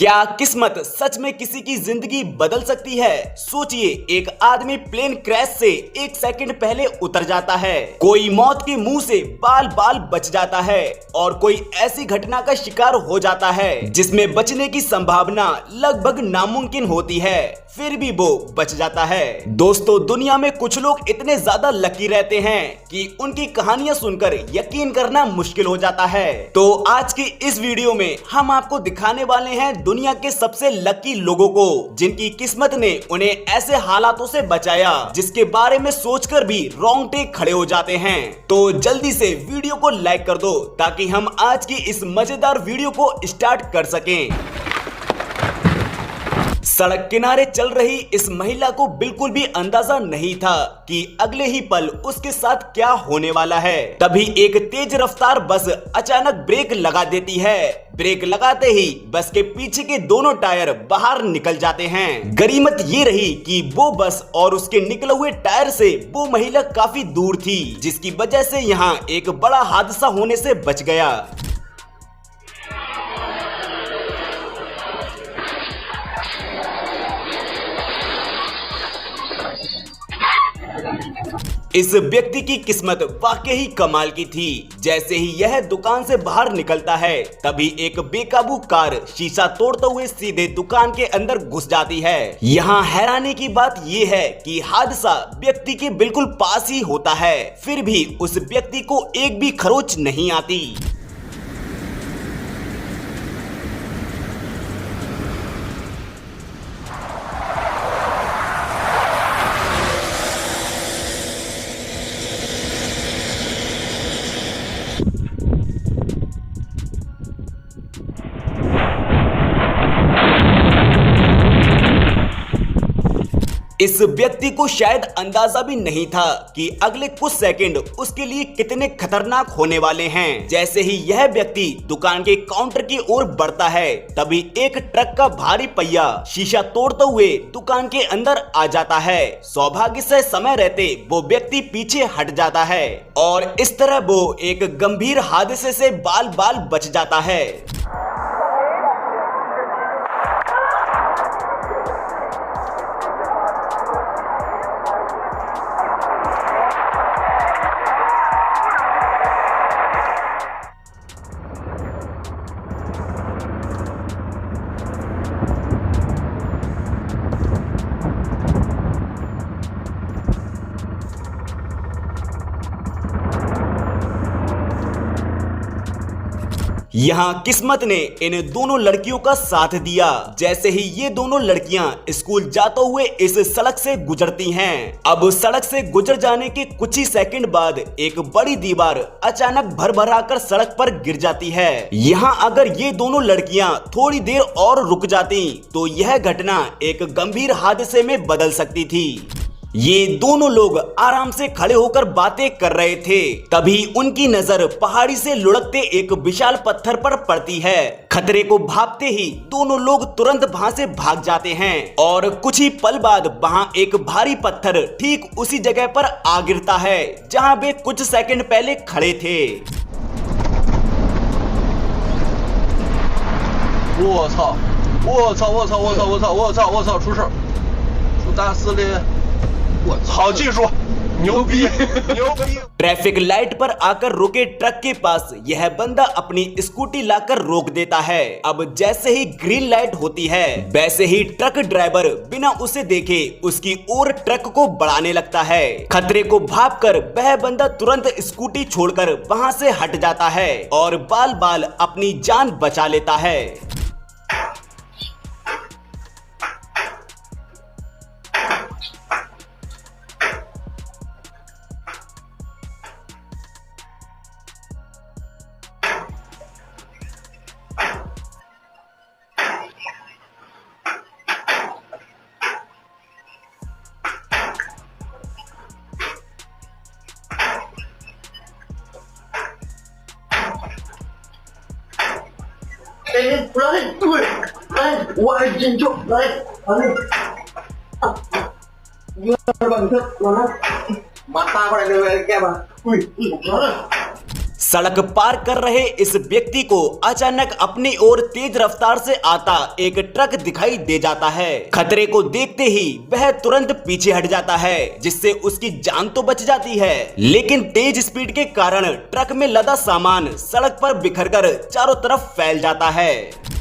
क्या किस्मत सच में किसी की जिंदगी बदल सकती है? सोचिए, एक आदमी प्लेन क्रैश से 1 सेकंड पहले उतर जाता है, कोई मौत के मुंह से बाल बाल बच जाता है और कोई ऐसी घटना का शिकार हो जाता है जिसमें बचने की संभावना लगभग नामुमकिन होती है, फिर भी वो बच जाता है। दोस्तों, दुनिया में कुछ लोग इतने ज्यादा लकी रहते हैं कि उनकी कहानियां सुनकर यकीन करना मुश्किल हो जाता है। तो आज की इस वीडियो में हम आपको दिखाने वाले हैं दुनिया के सबसे लकी लोगों को, जिनकी किस्मत ने उन्हें ऐसे हालातों से बचाया जिसके बारे में सोचकर भी रोंगटे खड़े हो जाते हैं। तो जल्दी से वीडियो को लाइक कर दो ताकि हम आज की इस मजेदार वीडियो को स्टार्ट कर सकें। सड़क किनारे चल रही इस महिला को बिल्कुल भी अंदाजा नहीं था कि अगले ही पल उसके साथ क्या होने वाला है। तभी एक तेज रफ्तार बस अचानक ब्रेक लगा देती है। ब्रेक लगाते ही बस के पीछे के दोनों टायर बाहर निकल जाते हैं। गनीमत ये रही कि वो बस और उसके निकले हुए टायर से वो महिला काफी दूर थी, जिसकी वजह से यहाँ एक बड़ा हादसा होने से बच गया। इस व्यक्ति की किस्मत वाकई ही कमाल की थी। जैसे ही यह दुकान से बाहर निकलता है, तभी एक बेकाबू कार शीशा तोड़ते हुए सीधे दुकान के अंदर घुस जाती है। यहाँ हैरानी की बात यह है कि हादसा व्यक्ति के बिल्कुल पास ही होता है, फिर भी उस व्यक्ति को एक भी खरोच नहीं आती। इस व्यक्ति को शायद अंदाजा भी नहीं था कि अगले कुछ सेकंड उसके लिए कितने खतरनाक होने वाले हैं। जैसे ही यह व्यक्ति दुकान के काउंटर की ओर बढ़ता है, तभी एक ट्रक का भारी पहिया शीशा तोड़ते हुए दुकान के अंदर आ जाता है। सौभाग्य से समय रहते वो व्यक्ति पीछे हट जाता है और इस तरह वो एक गंभीर हादसे से बाल बाल बच जाता है। यहाँ किस्मत ने इन दोनों लड़कियों का साथ दिया। जैसे ही ये दोनों लड़कियां स्कूल जाते हुए इस सड़क से गुजरती हैं, अब सड़क से गुजर जाने के कुछ ही सेकंड बाद एक बड़ी दीवार अचानक भरभराकर सड़क पर गिर जाती है। यहाँ अगर ये दोनों लड़कियां थोड़ी देर और रुक जाती तो यह घटना एक गंभीर हादसे में बदल सकती थी। ये दोनों लोग आराम से खड़े होकर बातें कर रहे थे, तभी उनकी नजर पहाड़ी से लुढ़कते एक विशाल पत्थर पर पड़ती है। खतरे को भांपते ही दोनों लोग तुरंत वहां से भाग जाते हैं और कुछ ही पल बाद वहां एक भारी पत्थर ठीक उसी जगह पर आ गिरता है जहां वे कुछ सेकंड पहले खड़े थे।我操！我操！我操！我操！我操！我操！我操！出事！出大事了！好技术，牛逼，牛逼！ ट्रैफिक लाइट पर आकर रुके ट्रक के पास यह बंदा अपनी स्कूटी लाकर रोक देता है। अब जैसे ही ग्रीन लाइट होती है, वैसे ही ट्रक ड्राइवर बिना उसे देखे उसकी ओर ट्रक को बढ़ाने लगता है। खतरे को भांपकर वह बंदा तुरंत स्कूटी छोड़कर वहां से हट जाता है और बाल बाल अपनी जान बचा लेता है।来，对，来，我爱研究，来，你看吧，你看，我来，mata kau dah kaya apa? Wih, सड़क पार कर रहे इस व्यक्ति को अचानक अपनी ओर तेज रफ्तार से आता एक ट्रक दिखाई दे जाता है। खतरे को देखते ही वह तुरंत पीछे हट जाता है, जिससे उसकी जान तो बच जाती है, लेकिन तेज स्पीड के कारण ट्रक में लदा सामान सड़क पर बिखरकर चारों तरफ फैल जाता है।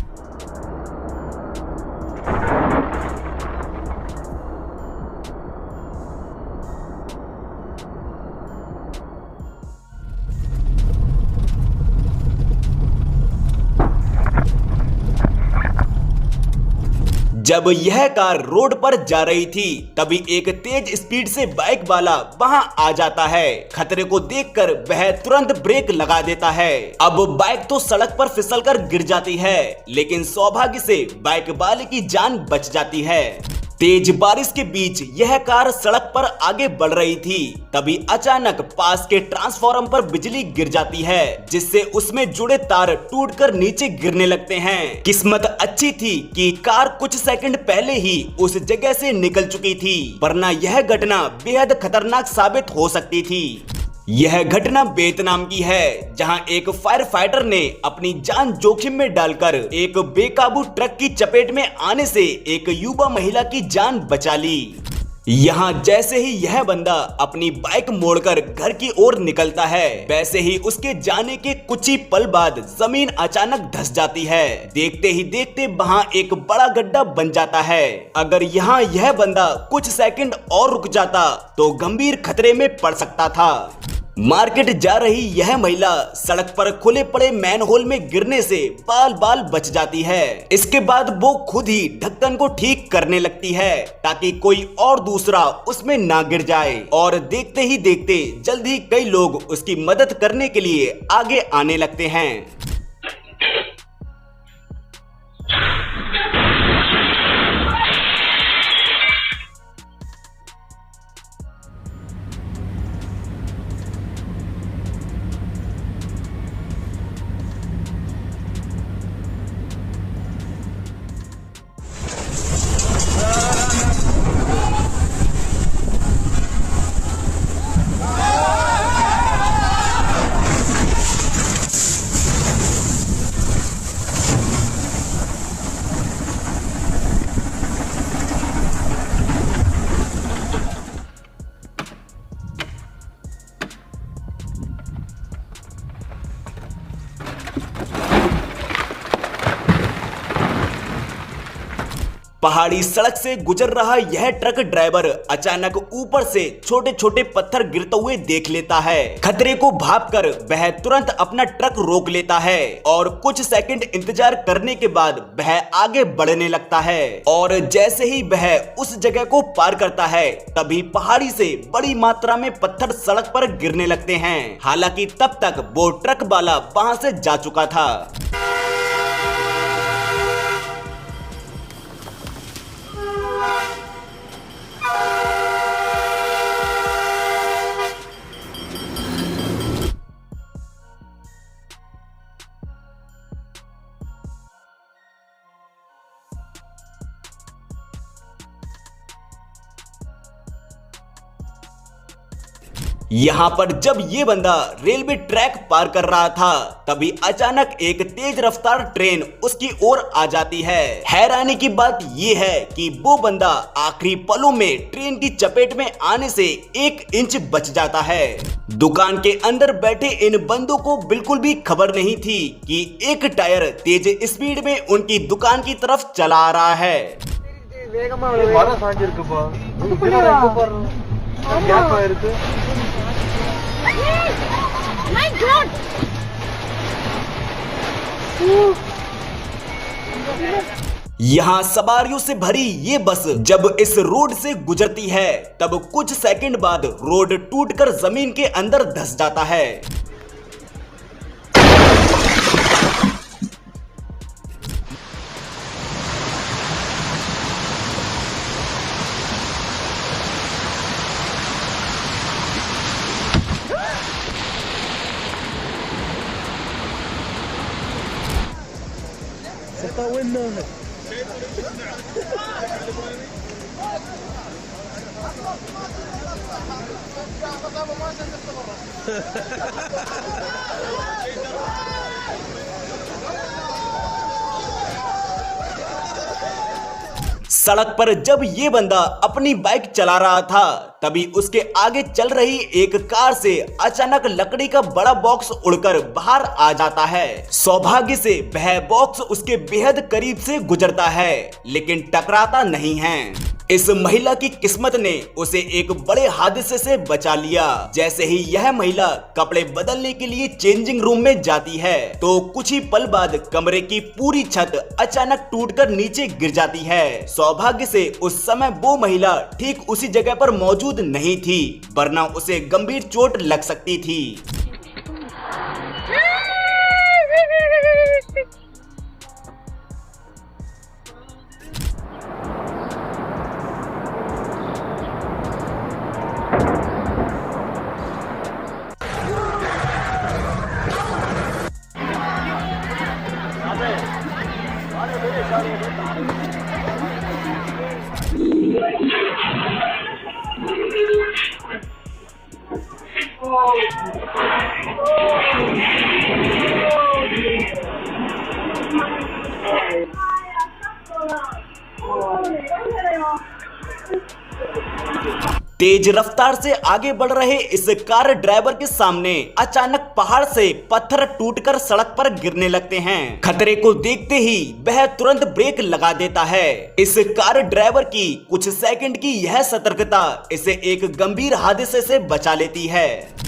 जब यह कार रोड पर जा रही थी तभी एक तेज स्पीड से बाइक वाला वहां आ जाता है। खतरे को देखकर वह तुरंत ब्रेक लगा देता है। अब बाइक तो सड़क पर फिसलकर गिर जाती है, लेकिन सौभाग्य से बाइक वाले की जान बच जाती है। तेज बारिश के बीच यह कार सड़क पर आगे बढ़ रही थी, तभी अचानक पास के ट्रांसफार्मर पर बिजली गिर जाती है, जिससे उसमें जुड़े तार टूटकर नीचे गिरने लगते हैं। किस्मत अच्छी थी कि कार कुछ सेकंड पहले ही उस जगह से निकल चुकी थी, वरना यह घटना बेहद खतरनाक साबित हो सकती थी। यह घटना वियतनाम की है, जहां एक फायर फाइटर ने अपनी जान जोखिम में डालकर एक बेकाबू ट्रक की चपेट में आने से एक युवा महिला की जान बचा ली। यहाँ जैसे ही यह बंदा अपनी बाइक मोड़कर घर की ओर निकलता है, वैसे ही उसके जाने के कुछ ही पल बाद जमीन अचानक धंस जाती है। देखते ही देखते वहाँ एक बड़ा गड्ढा बन जाता है। अगर यहाँ यह बंदा कुछ सेकंड और रुक जाता तो गंभीर खतरे में पड़ सकता था। मार्केट जा रही यह महिला सड़क पर खुले पड़े मैनहोल में गिरने से बाल बाल बच जाती है। इसके बाद वो खुद ही ढक्कन को ठीक करने लगती है ताकि कोई और दूसरा उसमें ना गिर जाए, और देखते ही देखते जल्द ही कई लोग उसकी मदद करने के लिए आगे आने लगते हैं। पहाड़ी सड़क से गुजर रहा यह ट्रक ड्राइवर अचानक ऊपर से छोटे छोटे पत्थर गिरते हुए देख लेता है। खतरे को भांपकर वह तुरंत अपना ट्रक रोक लेता है और कुछ सेकंड इंतजार करने के बाद वह आगे बढ़ने लगता है। और जैसे ही वह उस जगह को पार करता है तभी पहाड़ी से बड़ी मात्रा में पत्थर सड़क पर गिरने लगते हैं। हालांकि तब तक वो ट्रक वाला वहां से जा चुका था। यहाँ पर जब ये बंदा रेलवे ट्रैक पार कर रहा था तभी अचानक एक तेज रफ्तार ट्रेन उसकी ओर आ जाती है। हैरानी की बात ये है कि वो बंदा आखिरी पलों में ट्रेन की चपेट में आने से 1 इंच बच जाता है। दुकान के अंदर बैठे इन बंदों को बिल्कुल भी खबर नहीं थी कि एक टायर तेज स्पीड में उनकी दुकान की तरफ चला आ रहा है। My God! यहाँ सवारियों से भरी ये बस जब इस रोड से गुजरती है तब कुछ सेकंड बाद रोड टूटकर जमीन के अंदर धंस जाता है। Está bueno. सड़क पर जब ये बंदा अपनी बाइक चला रहा था तभी उसके आगे चल रही एक कार से अचानक लकड़ी का बड़ा बॉक्स उड़कर बाहर आ जाता है। सौभाग्य से वह बॉक्स उसके बेहद करीब से गुजरता है लेकिन टकराता नहीं है। इस महिला की किस्मत ने उसे एक बड़े हादसे से बचा लिया। जैसे ही यह महिला कपड़े बदलने के लिए चेंजिंग रूम में जाती है तो कुछ ही पल बाद कमरे की पूरी छत अचानक टूटकर नीचे गिर जाती है। सौभाग्य से उस समय वो महिला ठीक उसी जगह पर मौजूद नहीं थी, वरना उसे गंभीर चोट लग सकती थी। तेज रफ्तार से आगे बढ़ रहे इस कार ड्राइवर के सामने अचानक पहाड़ से पत्थर टूटकर सड़क पर गिरने लगते हैं। खतरे को देखते ही वह तुरंत ब्रेक लगा देता है। इस कार ड्राइवर की कुछ सेकंड की यह सतर्कता इसे एक गंभीर हादसे से बचा लेती है।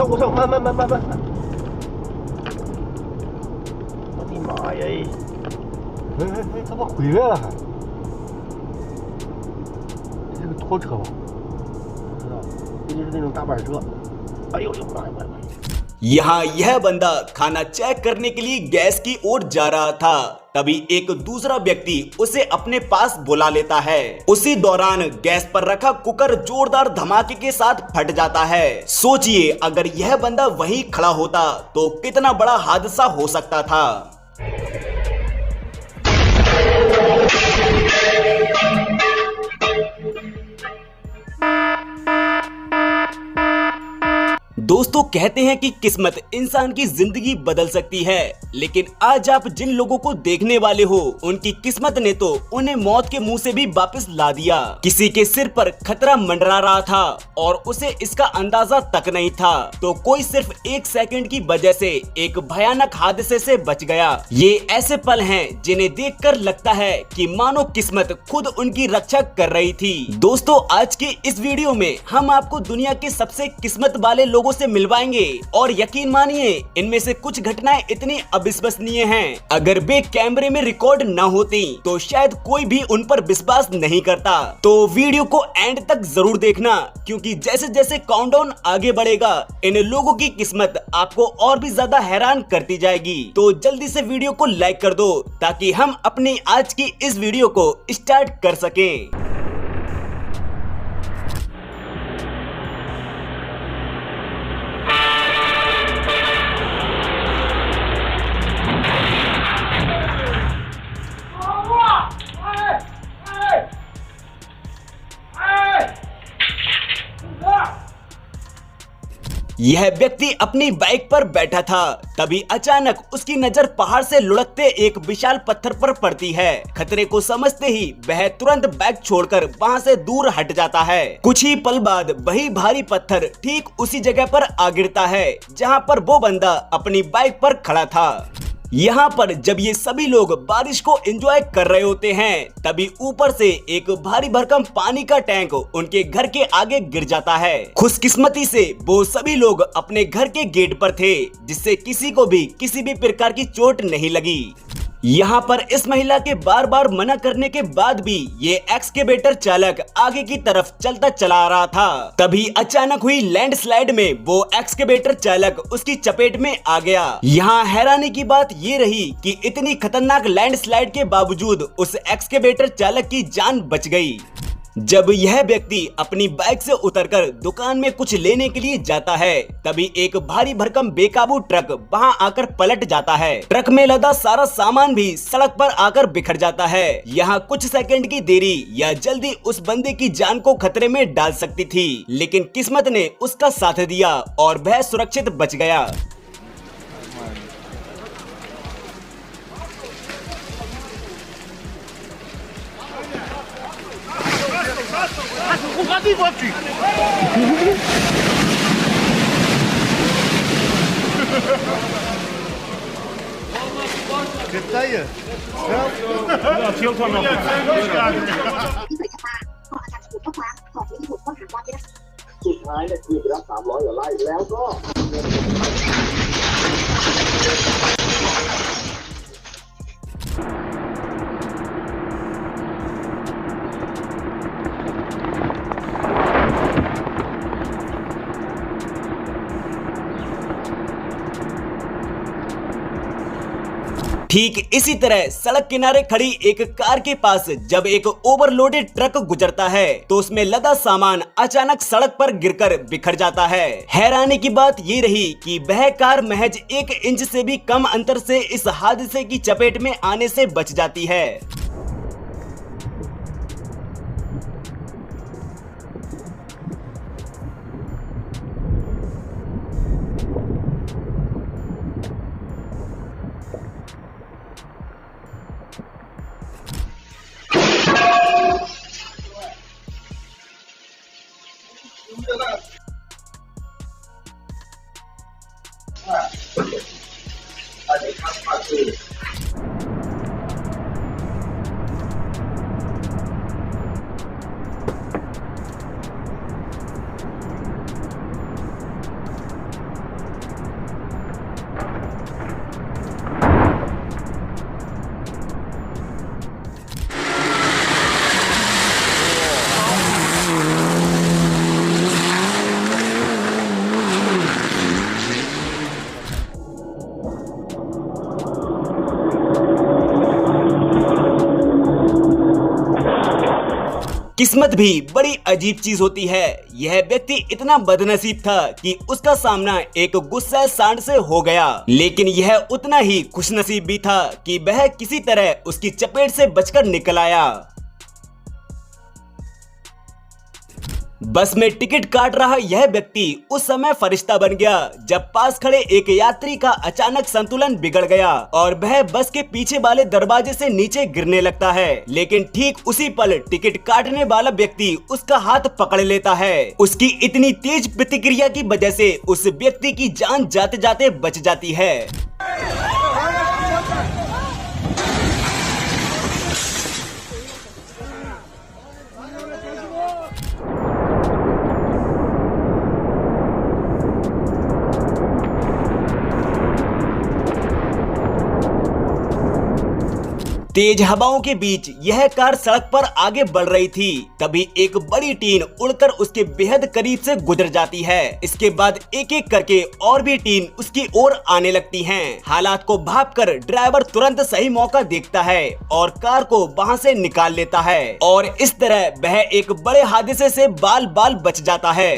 我操，慢！我的妈呀！哎，怎么回来了还？这个拖车吧？不知道，估计是那种大板车。哎呦我的妈呀！ यहाँ यह बंदा खाना चेक करने के लिए गैस की ओर जा रहा था, तभी एक दूसरा व्यक्ति उसे अपने पास बुला लेता है। उसी दौरान गैस पर रखा कुकर जोरदार धमाके के साथ फट जाता है। सोचिए अगर यह बंदा वहीं खड़ा होता तो कितना बड़ा हादसा हो सकता था। दोस्तों कहते हैं कि किस्मत इंसान की जिंदगी बदल सकती है, लेकिन आज आप जिन लोगों को देखने वाले हो उनकी किस्मत ने तो उन्हें मौत के मुंह से भी वापस ला दिया। किसी के सिर पर खतरा मंडरा रहा था और उसे इसका अंदाजा तक नहीं था, तो कोई सिर्फ एक सेकंड की वजह से एक भयानक हादसे से बच गया। ये ऐसे पल हैं जिन्हें देखकर लगता है कि मानो किस्मत खुद उनकी रक्षा कर रही थी। दोस्तों आज के इस वीडियो में हम आपको दुनिया के सबसे किस्मत वाले लोगों से मिलवाएंगे और यकीन मानिए इनमें से कुछ घटनाएं इतनी अविश्वसनीय हैं, अगर वे कैमरे में रिकॉर्ड न होती तो शायद कोई भी उन पर विश्वास नहीं करता। तो वीडियो को एंड तक जरूर देखना, क्योंकि जैसे जैसे काउंटडाउन आगे बढ़ेगा इन लोगों की किस्मत आपको और भी ज्यादा हैरान करती जाएगी। तो जल्दी से वीडियो को लाइक कर दो ताकि हम अपनी आज की इस वीडियो को स्टार्ट कर सकें। यह व्यक्ति अपनी बाइक पर बैठा था, तभी अचानक उसकी नजर पहाड़ से लुढ़कते एक विशाल पत्थर पर पड़ती है। खतरे को समझते ही वह तुरंत बाइक छोड़कर वहां से दूर हट जाता है। कुछ ही पल बाद वही भारी पत्थर ठीक उसी जगह पर आ गिरता है जहां पर वो बंदा अपनी बाइक पर खड़ा था। यहाँ पर जब ये सभी लोग बारिश को एंजॉय कर रहे होते हैं तभी ऊपर से एक भारी भरकम पानी का टैंक उनके घर के आगे गिर जाता है। खुशकिस्मती से वो सभी लोग अपने घर के गेट पर थे, जिससे किसी को भी किसी भी प्रकार की चोट नहीं लगी। यहाँ पर इस महिला के बार बार मना करने के बाद भी ये एक्सकेवेटर चालक आगे की तरफ चलता चला आ रहा था। तभी अचानक हुई लैंडस्लाइड में वो एक्सकेवेटर चालक उसकी चपेट में आ गया। यहाँ हैरानी की बात ये रही कि इतनी खतरनाक लैंडस्लाइड के बावजूद उस एक्सकेवेटर चालक की जान बच गई। जब यह व्यक्ति अपनी बाइक से उतरकर दुकान में कुछ लेने के लिए जाता है, तभी एक भारी भरकम बेकाबू ट्रक वहां आकर पलट जाता है। ट्रक में लदा सारा सामान भी सड़क पर आकर बिखर जाता है। यहाँ कुछ सेकंड की देरी या जल्दी उस बंदे की जान को खतरे में डाल सकती थी, लेकिन किस्मत ने उसका साथ दिया और वह सुरक्षित बच गया।สุดท้ายเนี่ยคือไปรับ300กว่าไร่แล้วก็ ठीक इसी तरह सड़क किनारे खड़ी एक कार के पास जब एक ओवरलोडेड ट्रक गुजरता है तो उसमें लदा सामान अचानक सड़क पर गिरकर बिखर जाता है। हैरानी की बात ये रही कि वह कार महज 1 इंच से भी कम अंतर से इस हादसे की चपेट में आने से बच जाती है। किस्मत भी बड़ी अजीब चीज होती है। यह व्यक्ति इतना बदनसीब था कि उसका सामना एक गुस्सा सांड से हो गया, लेकिन यह उतना ही खुशनसीब भी था कि वह किसी तरह उसकी चपेट से बचकर निकल आया। बस में टिकट काट रहा यह व्यक्ति उस समय फरिश्ता बन गया जब पास खड़े एक यात्री का अचानक संतुलन बिगड़ गया और वह बस के पीछे वाले दरवाजे से नीचे गिरने लगता है। लेकिन ठीक उसी पल टिकट काटने वाला व्यक्ति उसका हाथ पकड़ लेता है। उसकी इतनी तेज प्रतिक्रिया की वजह से उस व्यक्ति की जान जाते जाते बच जाती है। तेज हवाओं के बीच यह कार सड़क पर आगे बढ़ रही थी, तभी एक बड़ी टीन उड़कर उसके बेहद करीब से गुजर जाती है। इसके बाद एक एक करके और भी टीन उसकी ओर आने लगती हैं। हालात को भांपकर ड्राइवर तुरंत सही मौका देखता है और कार को वहां से निकाल लेता है और इस तरह वह एक बड़े हादसे से बाल बाल बच जाता है।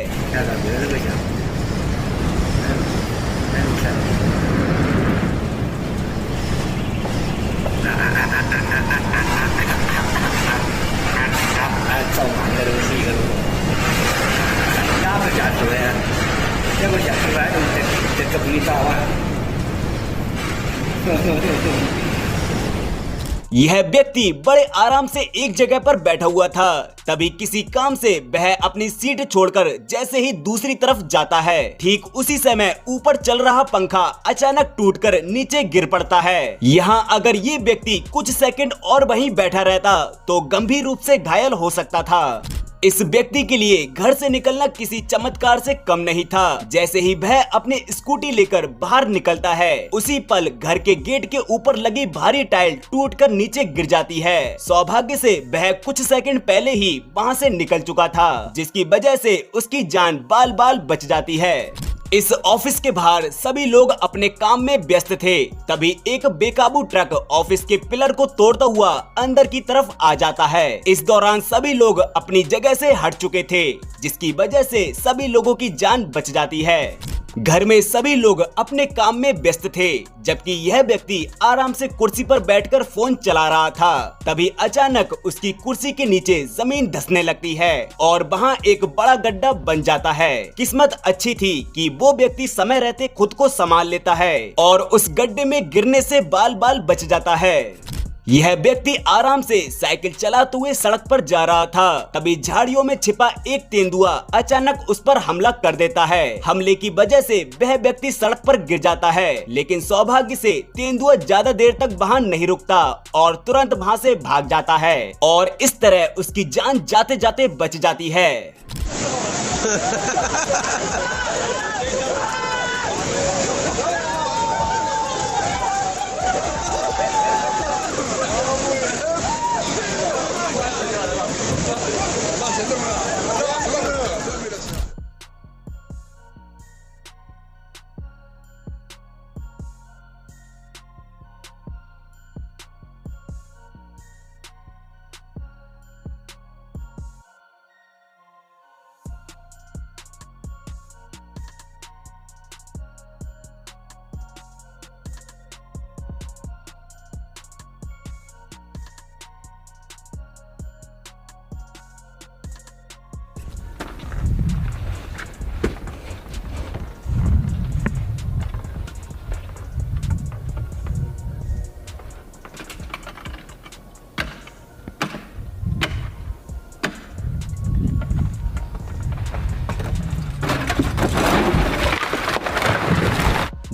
यह व्यक्ति बड़े आराम से एक जगह पर बैठा हुआ था, तभी किसी काम से वह अपनी सीट छोड़कर जैसे ही दूसरी तरफ जाता है, ठीक उसी समय ऊपर चल रहा पंखा अचानक टूटकर नीचे गिर पड़ता है। यहाँ अगर ये व्यक्ति कुछ सेकंड और वहीं बैठा रहता तो गंभीर रूप से घायल हो सकता था। इस व्यक्ति के लिए घर से निकलना किसी चमत्कार से कम नहीं था। जैसे ही वह अपनी स्कूटी लेकर बाहर निकलता है, उसी पल घर के गेट के ऊपर लगी भारी टाइल टूटकर नीचे गिर जाती है। सौभाग्य से वह कुछ सेकंड पहले ही वहां से निकल चुका था, जिसकी वजह से उसकी जान बाल बाल बच जाती है। इस ऑफिस के बाहर सभी लोग अपने काम में व्यस्त थे। तभी एक बेकाबू ट्रक ऑफिस के पिलर को तोड़ता हुआ अंदर की तरफ आ जाता है। इस दौरान सभी लोग अपनी जगह से हट चुके थे, जिसकी वजह से सभी लोगों की जान बच जाती है। घर में सभी लोग अपने काम में व्यस्त थे, जबकि यह व्यक्ति आराम से कुर्सी पर बैठकर फोन चला रहा था। तभी अचानक उसकी कुर्सी के नीचे जमीन धंसने लगती है और वहां एक बड़ा गड्ढा बन जाता है। किस्मत अच्छी थी कि वो व्यक्ति समय रहते खुद को संभाल लेता है और उस गड्ढे में गिरने से बाल बाल बच जाता है। यह व्यक्ति आराम से साइकिल चलाते हुए सड़क पर जा रहा था। तभी झाड़ियों में छिपा एक तेंदुआ अचानक उस पर हमला कर देता है। हमले की वजह से वह व्यक्ति सड़क पर गिर जाता है, लेकिन सौभाग्य से तेंदुआ ज्यादा देर तक वहां नहीं रुकता और तुरंत वहां से भाग जाता है और इस तरह उसकी जान जाते जाते बच जाती है।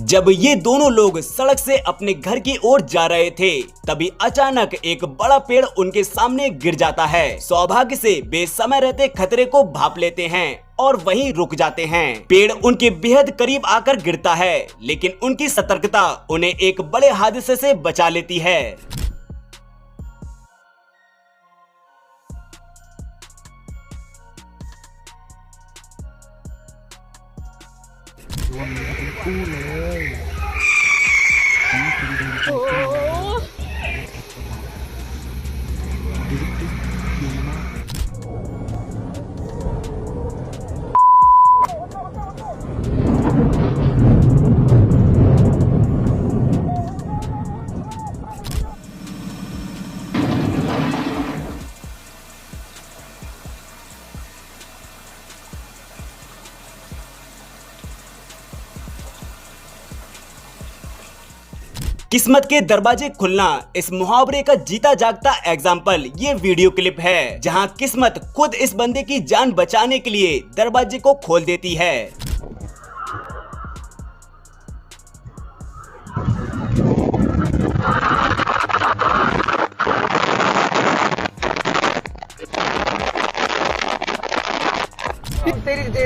जब ये दोनों लोग सड़क से अपने घर की ओर जा रहे थे, तभी अचानक एक बड़ा पेड़ उनके सामने गिर जाता है। सौभाग्य से वे समय रहते खतरे को भांप लेते हैं और वहीं रुक जाते हैं। पेड़ उनके बेहद करीब आकर गिरता है, लेकिन उनकी सतर्कता उन्हें एक बड़े हादसे से बचा लेती है। किस्मत के दरवाजे खुलना इस मुहावरे का जीता जागता एग्जाम्पल ये वीडियो क्लिप है, जहां किस्मत खुद इस बंदे की जान बचाने के लिए दरवाजे को खोल देती है।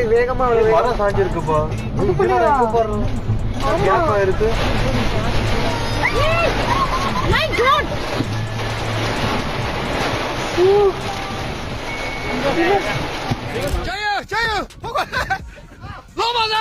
வேகமா சாஞ்சி இருக்குப்பா இருக்கு My God!加油加油，快快，老毛子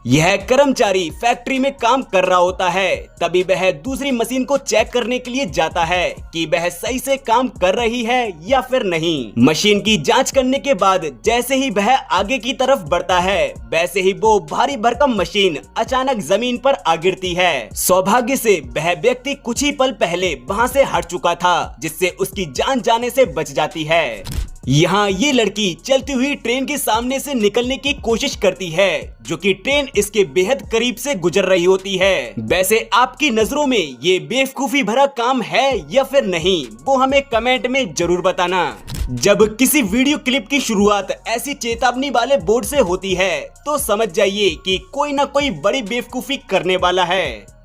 ！यह कर्मचारी फैक्ट्री में काम कर रहा होता है। तभी वह दूसरी मशीन को चेक करने के लिए जाता है कि वह सही से काम कर रही है या फिर नहीं। मशीन की जांच करने के बाद जैसे ही वह आगे की तरफ बढ़ता है, वैसे ही वो भारी भरकम मशीन अचानक जमीन पर आ गिरती है। सौभाग्य से वह व्यक्ति कुछ ही पल पहले वहां से हट चुका था, जिससे उसकी जान जाने से बच जाती है। यहाँ ये लड़की चलती हुई ट्रेन के सामने से निकलने की कोशिश करती है, जो कि ट्रेन इसके बेहद करीब से गुजर रही होती है। वैसे आपकी नजरों में ये बेवकूफी भरा काम है या फिर नहीं, वो हमें कमेंट में जरूर बताना। जब किसी वीडियो क्लिप की शुरुआत ऐसी चेतावनी वाले बोर्ड से होती है तो समझ जाइए कि कोई ना कोई बड़ी बेवकूफी करने वाला है।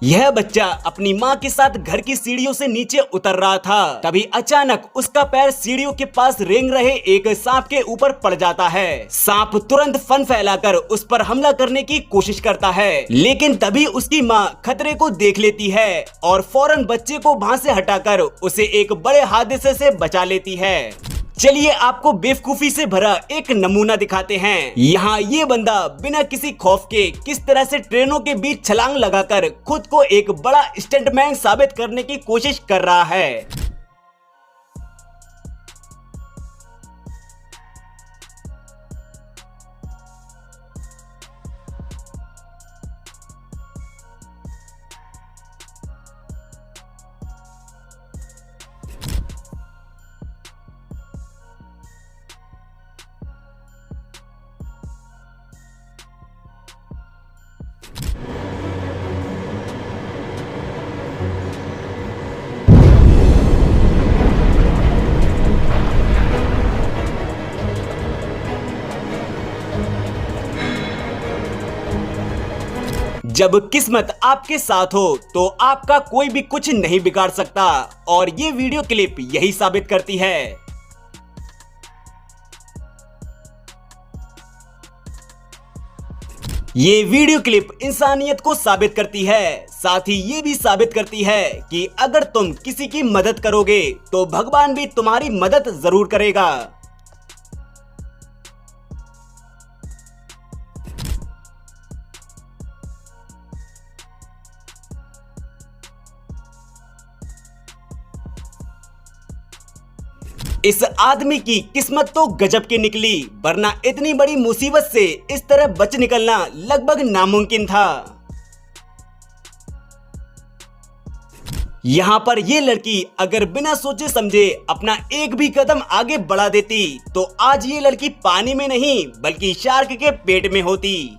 यह बच्चा अपनी माँ के साथ घर की सीढ़ियों से नीचे उतर रहा था, तभी अचानक उसका पैर सीढ़ियों के पास रेंग रहे एक सांप के ऊपर पड़ जाता है। सांप तुरंत फन फैलाकर उस पर हमला करने की कोशिश करता है, लेकिन तभी उसकी माँ खतरे को देख लेती है और फौरन बच्चे को वहाँ से हटाकर उसे एक बड़े हादसे से बचा लेती है। चलिए आपको बेवकूफी से भरा एक नमूना दिखाते हैं। यहाँ ये बंदा बिना किसी खौफ के किस तरह से ट्रेनों के बीच छलांग लगाकर खुद को एक बड़ा स्टंटमैन साबित करने की कोशिश कर रहा है। जब किस्मत आपके साथ हो तो आपका कोई भी कुछ नहीं बिगाड़ सकता, और ये वीडियो क्लिप यही साबित करती है। ये वीडियो क्लिप इंसानियत को साबित करती है, साथ ही ये भी साबित करती है कि अगर तुम किसी की मदद करोगे तो भगवान भी तुम्हारी मदद जरूर करेगा। इस आदमी की किस्मत तो गजब की निकली, वरना इतनी बड़ी मुसीबत से इस तरह बच निकलना लगभग नामुमकिन था। यहाँ पर ये लड़की अगर बिना सोचे समझे अपना एक भी कदम आगे बढ़ा देती तो आज ये लड़की पानी में नहीं बल्कि शार्क के पेट में होती।